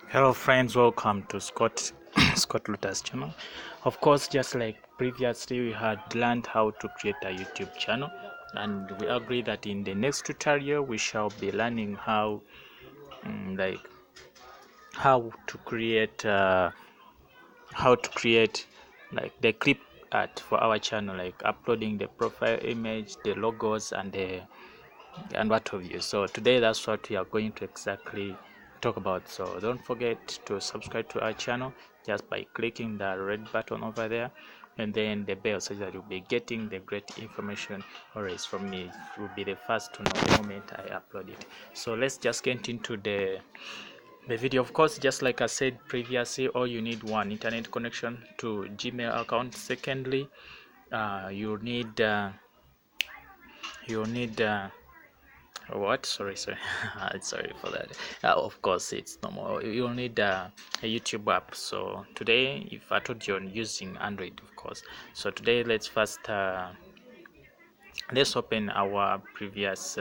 Hello friends, welcome to Scott Luther's channel. Of course, just like previously we had learned how to create a YouTube channel, and we agree that in the next tutorial we shall be learning how like how to create like the clip art for our channel, like uploading the profile image, the logos, and what have you. So today that's what we are going to exactly talk about. So don't forget to subscribe to our channel just by clicking the red button over there, and then the bell, so that you'll be getting the great information always from me. You'll be the first to know the moment I upload it. So let's just get into the video. Of course, just like I said previously, all you need one internet connection to Gmail account. Secondly, you need what sorry sorry for that. Of course, it's normal. You'll need a YouTube app. So today, if I told you I'm using Android, of course, so today let's open our previous